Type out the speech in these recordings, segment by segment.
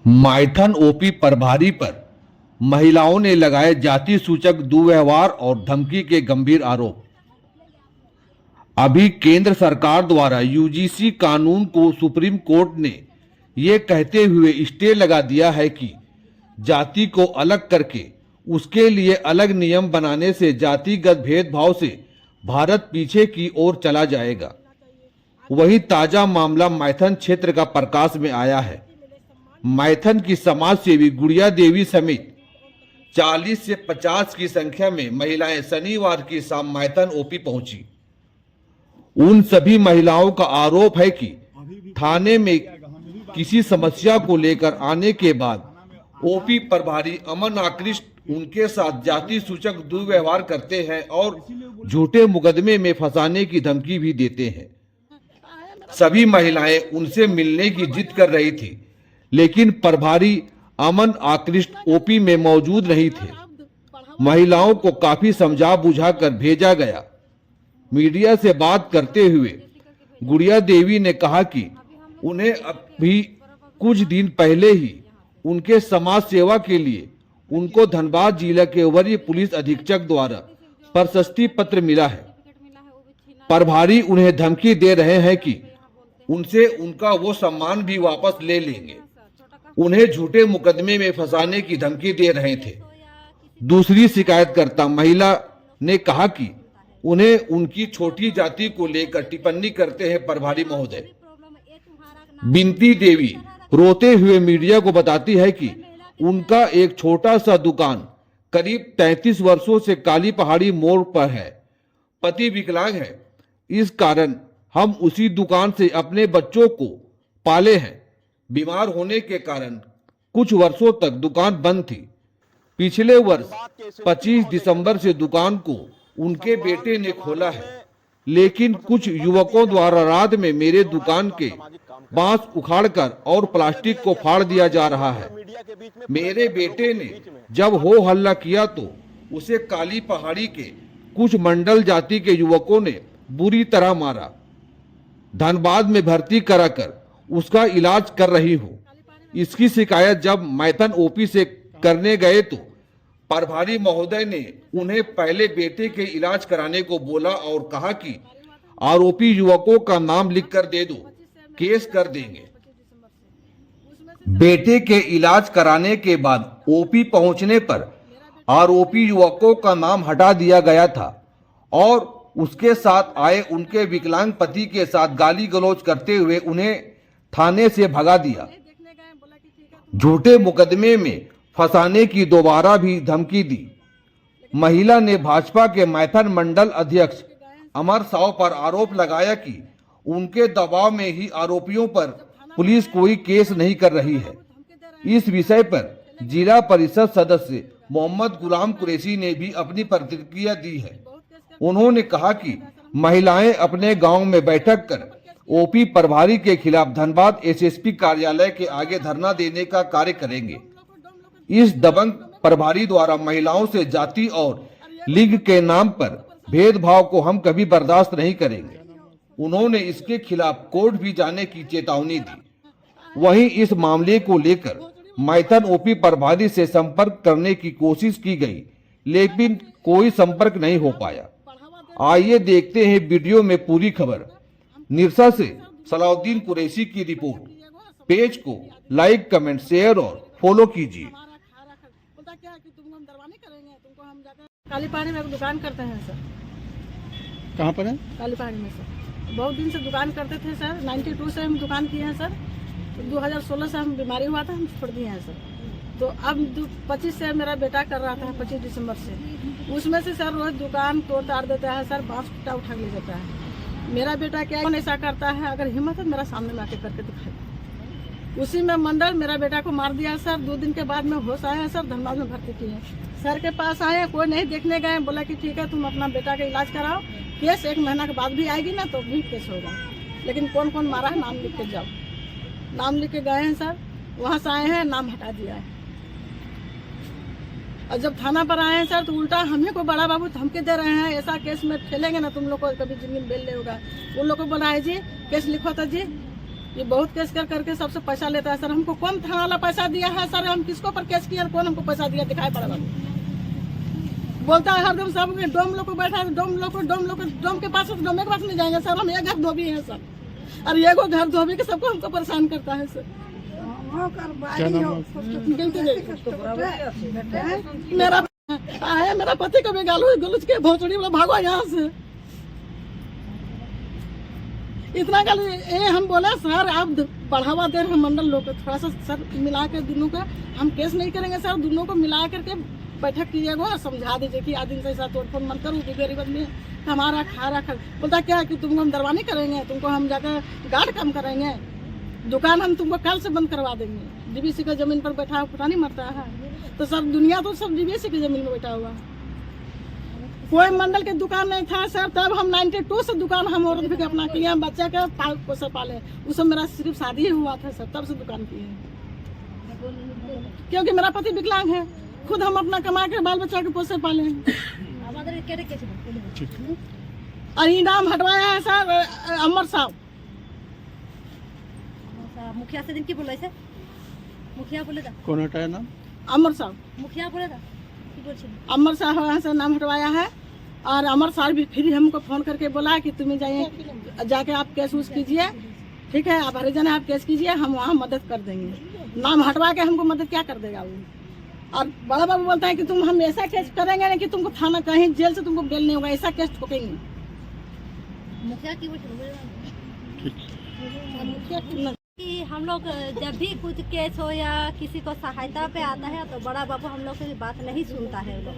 Maithan OP प्रभारी पर महिलाओं ने लगाए जाति सूचक दुर्व्यवहार और धमकी के गंभीर आरोप। अभी केंद्र सरकार द्वारा यूजीसी कानून को सुप्रीम कोर्ट ने ये कहते हुए स्टे लगा दिया है कि जाति को अलग करके उसके लिए अलग नियम बनाने से जातिगत भेदभाव से भारत पीछे की ओर चला जाएगा। वही ताजा मामला माइथन क्षेत्र का प्रकाश में आया है। माइथन की समाज सेवी गुड़िया देवी समेत 40 से 50 की संख्या में महिलाएं शनिवार की शाम माइथन ओपी पहुंची। उन सभी महिलाओं का आरोप है कि थाने में किसी समस्या को लेकर आने के बाद ओपी प्रभारी अमन आकृष्ट उनके साथ जाति सूचक दुर्व्यवहार करते हैं और झूठे मुकदमे में फंसाने की धमकी भी देते हैं। सभी महिलाएं उनसे मिलने की जिद कर रही थी, लेकिन प्रभारी अमन आकृष्ट ओपी में मौजूद नहीं थे। महिलाओं को काफी समझा बुझाकर भेजा गया। मीडिया से बात करते हुए गुड़िया देवी ने कहा कि उन्हें अभी कुछ दिन पहले ही उनके समाज सेवा के लिए उनको धनबाद जिला के वरीय पुलिस अधीक्षक द्वारा प्रशस्ति पत्र मिला है। प्रभारी उन्हें धमकी दे रहे हैं कि उनसे उनका वो सम्मान भी वापस ले लेंगे। उन्हें झूठे मुकदमे में फंसाने की धमकी दे रहे थे। दूसरी शिकायतकर्ता महिला ने कहा कि उन्हें उनकी छोटी जाति को लेकर टिप्पणी करते हैं प्रभारी महोदय। बिनती देवी रोते हुए मीडिया को बताती है कि उनका एक छोटा सा दुकान करीब 33 वर्षों से काली पहाड़ी मोड़ पर है। पति विकलांग है, इस कारण हम उसी दुकान से अपने बच्चों को पाले हैं। बीमार होने के कारण कुछ वर्षों तक दुकान बंद थी। पिछले वर्ष 25 दिसंबर से दुकान को उनके बेटे ने खोला है, लेकिन कुछ युवकों द्वारा रात में मेरे दुकान के बांस उखाड़कर और प्लास्टिक को फाड़ दिया जा रहा है। मेरे बेटे ने जब हो हल्ला किया तो उसे काली पहाड़ी के कुछ मंडल जाति के युवकों ने बुरी तरह मारा। धनबाद में भर्ती कराकर उसका इलाज कर रही हूँ। इसकी शिकायत जब माइथन ओपी से करने गए तो प्रभारी महोदय ने उन्हें पहले बेटे के इलाज कराने को बोला और कहा कि आरोपी युवकों का नाम लिख कर दे दो, केस कर देंगे। बेटे के इलाज कराने के बाद ओपी पहुंचने पर आरोपी युवकों का नाम हटा दिया गया था और उसके साथ आए उनके विकलांग पति के साथ गाली गलौज करते हुए उन्हें थाने से भगा दिया। झूठे मुकदमे में फंसाने की दोबारा भी धमकी दी। महिला ने भाजपा के माइथन मंडल अध्यक्ष अमर साव पर आरोप लगाया कि उनके दबाव में ही आरोपियों पर पुलिस कोई केस नहीं कर रही है। इस विषय पर जिला परिषद सदस्य मोहम्मद गुलाम कुरैशी ने भी अपनी प्रतिक्रिया दी है। उन्होंने कहा कि महिलाएं अपने गांव में बैठक कर ओपी प्रभारी के खिलाफ धनबाद एसएसपी कार्यालय के आगे धरना देने का कार्य करेंगे। इस दबंग प्रभारी द्वारा महिलाओं से जाति और लिंग के नाम पर भेदभाव को हम कभी बर्दाश्त नहीं करेंगे। उन्होंने इसके खिलाफ कोर्ट भी जाने की चेतावनी दी। वहीं इस मामले को लेकर माइथन ओपी प्रभारी से संपर्क करने की कोशिश की गई, लेकिन कोई संपर्क नहीं हो पाया। आइए देखते हैं वीडियो में पूरी खबर। निरसा से सलाउद्दीन कुरैशी की रिपोर्ट। पेज को लाइक, कमेंट, शेयर और फॉलो कीजिए। काली पहाड़ी में दुकान करते हैं सर। कहाँ पर है? काली पहाड़ी में सर बहुत दिन से दुकान करते थे सर। 92 से हम दुकान किए हैं सर। 2016 से हम बीमारी हुआ था, हम छोड़ दिए हैं सर। तो अब 25 से मेरा बेटा कर रहा था, 25 दिसंबर से। उसमें से सर रोज दुकान तोड़ ताड़ देता है सर, बांस टूटा उठा ले जाता है। मेरा बेटा क्या ऐसा करता है, अगर हिम्मत है मेरा सामने लाके करके दिखाए। उसी में मंडल मेरा बेटा को मार दिया सर। 2 दिन के बाद में होश आया सर, धनबाद में भर्ती किए। सर के पास आए, कोई नहीं देखने गए। बोला कि ठीक है तुम अपना बेटा का इलाज कराओ, केस 1 महीना के बाद भी आएगी ना तो भी केस होगा। लेकिन कौन कौन मारा है नाम लिख के जाओ। नाम लिख के गए हैं सर, वहाँ से आए हैं, नाम हटा दिया है। और जब थाना पर आए हैं सर तो उल्टा हम ही को बड़ा बाबू धमकी दे रहे हैं, ऐसा केस में ठेलेंगे ना तुम लोग को, कभी जिंदगी में बेल ले होगा। उन लोग को बोला है जी केस लिखो तो जी ये बहुत केस कर करके सबसे पैसा लेता है सर। हमको कौन थाना वाला पैसा दिया है सर? हम किसको पर केस किया, कौन हमको पैसा दिया दिखाई पड़ा? बोलता है हरदम सब डोम लोग को बैठा है, डोम के पास डोम के पास नहीं जाएंगे सर। हम एक घर धोबी है सर, और ये को घर धोबी के सबको हमको परेशान करता है सर। क्या नाम है? मेरा पति को भी गालू गलूच के भोसड़ी में भागो यहाँ से। इतना गाली ये हम बोले सर आप बढ़ावा दे रहे हैं मंडल लोग को, थोड़ा सा सर मिला के दोनों का हम केस नहीं करेंगे सर। दोनों को मिला करके बैठक कीजिएगा और समझा दीजिए कि आदिन से ऐसा तोड़ फोड़ मत करो कि गरीब आदमी हमारा खा रखा। बोलता क्या है कि तुमको हम दरवानी करेंगे, तुमको हम जाकर गार्ड कम करेंगे, दुकान हम तुमको कल से बंद करवा देंगे। डीबीसी का जमीन पर बैठा पता नहीं मरता है तो सर दुनिया तो सब डीबीसी की जमीन में बैठा हुआ। कोई मंडल के दुकान नहीं था सर। तब हम 92 से दुकान हम औरत भी अपना किए, हम बच्चा के पोसे पाले। उस समय मेरा सिर्फ शादी ही हुआ था सर, तब से दुकान किए। क्योंकि मेरा पति विकलांग है, खुद हम अपना कमा के बाल बच्चा के पोसे पाले। और इनाम हटवाया है सर अमर साहब। मुखिया से दिन की बोले मुखिया बोले था कौन हटाया नाम? अमर साहब मुखिया बोले था अमर साहब यहाँ से नाम हटवाया है। और अमर साहब भी फिर हमको फोन करके बोला कि तुम्हें जाइए जाके आप केस उस कीजिए, ठीक है आप हरिजन है आप केस कीजिए, हम वहाँ मदद कर देंगे। नाम हटवा के हमको मदद क्या कर देगा वो? और बड़ा बाबू बोलता है कि तुम हम ऐसा केस करेंगे ना कि तुमको थाना कहीं जेल से तुमको बेल नहीं होगा, ऐसा केस ठोकेंगे। मुखिया की मुखिया कि हम लोग जब भी कुछ केस हो या किसी को सहायता पे आता है तो बड़ा बाबू हम लोग की बात नहीं सुनता है। वो लोग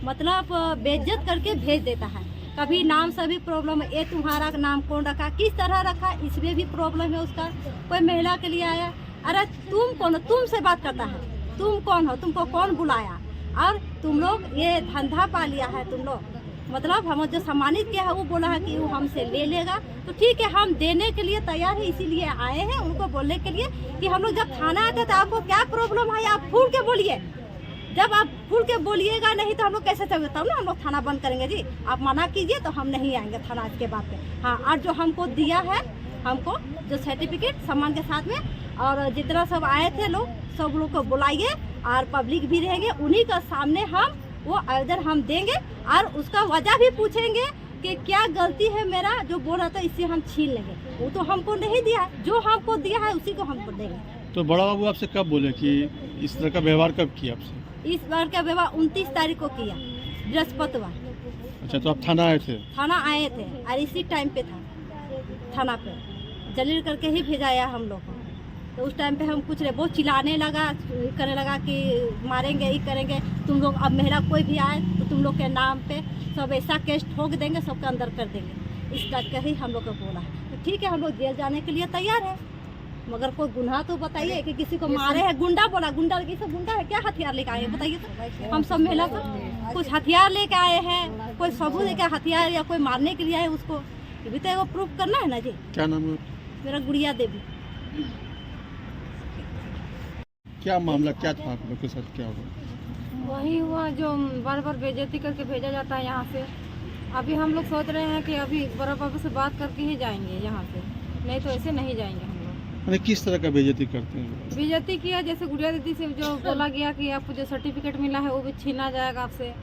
मतलब बेइज्जत करके भेज देता है। कभी नाम से भी प्रॉब्लम है, ये तुम्हारा नाम कौन रखा, किस तरह रखा, इसमें भी प्रॉब्लम है उसका। कोई महिला के लिए आया, अरे तुम कौन हो, तुमसे बात करता है, तुम कौन हो, तुमको कौन बुलाया, और तुम लोग ये धंधा पा लिया है तुम लोग। मतलब हम जो सम्मानित किया है वो बोला है कि वो हमसे ले लेगा, तो ठीक है हम देने के लिए तैयार है। इसीलिए आए हैं उनको बोलने के लिए कि हम लोग जब थाना आते तो आपको क्या प्रॉब्लम है आप खुल के बोलिए। जब आप खुल के बोलिएगा नहीं तो हम लोग कैसे चलेंगे? तब ना हम लोग थाना बंद करेंगे जी। आप मना कीजिए तो हम नहीं आएंगे थाना इसके बाद पे। हाँ, और जो हमको दिया है, हमको जो सर्टिफिकेट सम्मान के साथ में, और जितना सब आए थे लोग सब लोग को बुलाइए और पब्लिक भी रहेंगे, उन्हीं का सामने हम वो आवेदन हम देंगे और उसका वजह भी पूछेंगे कि क्या गलती है मेरा जो बोल रहा था इससे हम छीन लेंगे। वो तो हमको नहीं दिया है, जो हमको दिया है उसी को हमको देंगे। तो बड़ा बाबू आपसे कब बोले कि इस तरह का व्यवहार कब किया आपसे? इस बार का व्यवहार 29 तारीख को किया, बृहस्पतिवार। अच्छा, तो आप थाना आए थे? थाना आए थे और इसी टाइम पे था थाना पे जलील करके ही भेजाया हम लोग को। तो उस टाइम पे हम कुछ रहे, बहुत चिल्लाने लगा, करने लगा कि मारेंगे ही करेंगे तुम लोग। अब महिला कोई भी आए तो तुम लोग के नाम पे सब ऐसा केस ठोक देंगे, सबका अंदर कर देंगे, इस टाइप का ही हम लोग को बोला है। तो ठीक है हम लोग जेल जाने के लिए तैयार है, मगर कोई गुनाह तो बताइए कि किसी को मारे है। गुंडा बोला, गुंडा ये सब गुंडा है, क्या हथियार लेके आए हैं बताइए तो? हम सब महिला को कुछ हथियार लेके आए हैं, कोई सबूत है क्या हथियार या कोई मारने के लिए आए उसको? ये भी तो प्रूफ करना है ना जी। क्या नाम है? मेरा गुड़िया देवी। क्या मामला क्या था आप लोग के साथ, क्या हुआ? वही हुआ जो बार बार बेइज्जती करके भेजा जाता है यहाँ से। अभी हम लोग सोच रहे हैं कि अभी बड़ा बाबू से बात करके ही जाएंगे यहाँ से, नहीं तो ऐसे नहीं जाएंगे हम लोग। मैंने किस तरह का बेइज्जती करते हैं? बेइज्जती किया, जैसे गुड़िया दीदी से जो बोला गया कि आपको जो सर्टिफिकेट मिला है वो भी छीना जाएगा आपसे।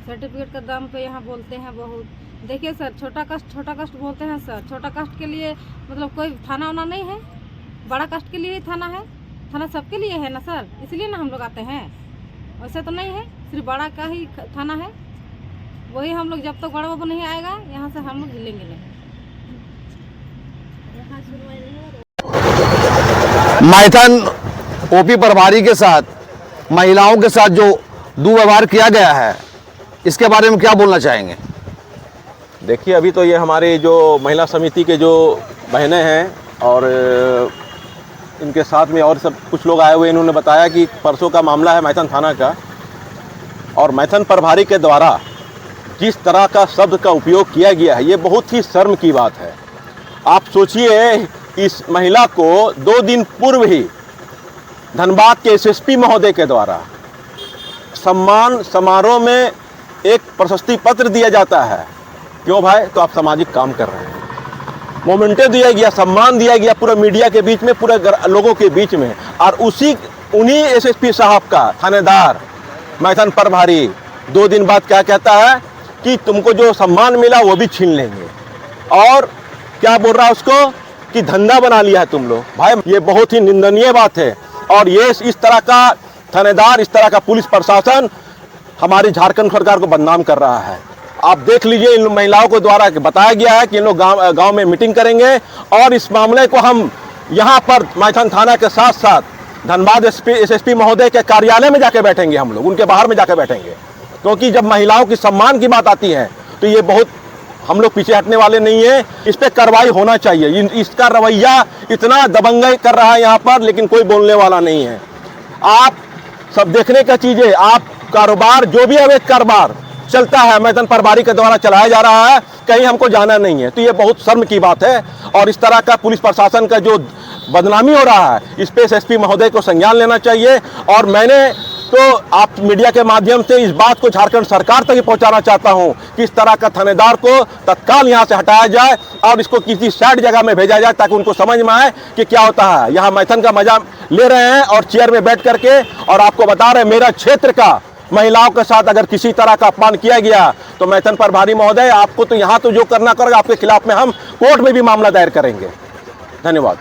सर्टिफिकेट का दाम पे यहाँ बोलते हैं बहुत। देखिए सर, छोटा कास्ट बोलते हैं सर। छोटा कास्ट के लिए मतलब कोई थाना वाना नहीं है, बड़ा कास्ट के लिए ही थाना है। थाना सबके लिए है ना सर, इसलिए ना हम लोग आते हैं। वैसे तो नहीं है, सिर्फ बड़ा का ही थाना है। वही हम लोग जब तक बड़ा बाबू नहीं आएगा यहाँ से हम लोग हिलेंगे नहीं। मैथन ओपी प्रभारी के साथ महिलाओं के साथ जो दुर्व्यवहार किया गया है, इसके बारे में क्या बोलना चाहेंगे? देखिए, अभी तो ये हमारे जो महिला समिति के जो बहनें हैं और इनके साथ में और सब कुछ लोग आए हुए, इन्होंने बताया कि परसों का मामला है मैथन थाना का, और मैथन प्रभारी के द्वारा जिस तरह का शब्द का उपयोग किया गया है ये बहुत ही शर्म की बात है। आप सोचिए, इस महिला को 2 दिन पूर्व ही धनबाद के एसएसपी महोदय के द्वारा सम्मान समारोह में एक प्रशस्ति पत्र दिया जाता है। क्यों भाई? तो आप सामाजिक काम कर रहे हैं। मोमेंटो दिया गया, सम्मान दिया गया पूरे मीडिया के बीच में, पूरे लोगों के बीच में। और उन्हीं एसएसपी साहब का थानेदार मैथन प्रभारी 2 दिन बाद क्या कहता है कि तुमको जो सम्मान मिला वो भी छीन लेंगे, और क्या बोल रहा है उसको कि धंधा बना लिया है तुम लोग। भाई ये बहुत ही निंदनीय बात है, और ये इस तरह का थानेदार, इस तरह का पुलिस प्रशासन हमारी झारखंड सरकार को बदनाम कर रहा है। आप देख लीजिए, इन महिलाओं को द्वारा बताया गया है कि इन लोग गांव में मीटिंग करेंगे, और इस मामले को हम यहाँ पर मैथन थाना के साथ साथ धनबाद एसएसपी महोदय के कार्यालय में जाके बैठेंगे, हम लोग उनके बाहर में जाके बैठेंगे, क्योंकि जब महिलाओं की सम्मान की बात आती है तो ये बहुत, हम लोग पीछे हटने वाले नहीं है। इस पर कार्रवाई होना चाहिए। इसका रवैया इतना दबंगई कर रहा है यहाँ पर, लेकिन कोई बोलने वाला नहीं है। आप सब देखने का चीज़ है, आप कारोबार जो भी अवैध कारोबार चलता है मैथन प्रभारी के द्वारा चलाया जा रहा है, कहीं हमको जाना नहीं है। तो ये बहुत शर्म की बात है, और इस तरह का पुलिस प्रशासन का जो बदनामी हो रहा है, इस पे एसएसपी महोदय को संज्ञान लेना चाहिए। और मैंने तो आप मीडिया के माध्यम से इस बात को झारखंड सरकार तक पहुंचाना चाहता हूं कि इस तरह का थानेदार को तत्काल यहां से हटाया जाए और इसको किसी साइड जगह में भेजा जाए, ताकि उनको समझ में आए कि क्या होता है। यहाँ मैथन का मजा ले रहे हैं और चेयर में बैठ करके, और आपको बता रहे हैं मेरा क्षेत्र का महिलाओं के साथ अगर किसी तरह का अपमान किया गया तो मैथन प्रभारी महोदय आपको तो यहाँ तो जो करना करेगा, आपके खिलाफ में हम कोर्ट में भी मामला दायर करेंगे। धन्यवाद।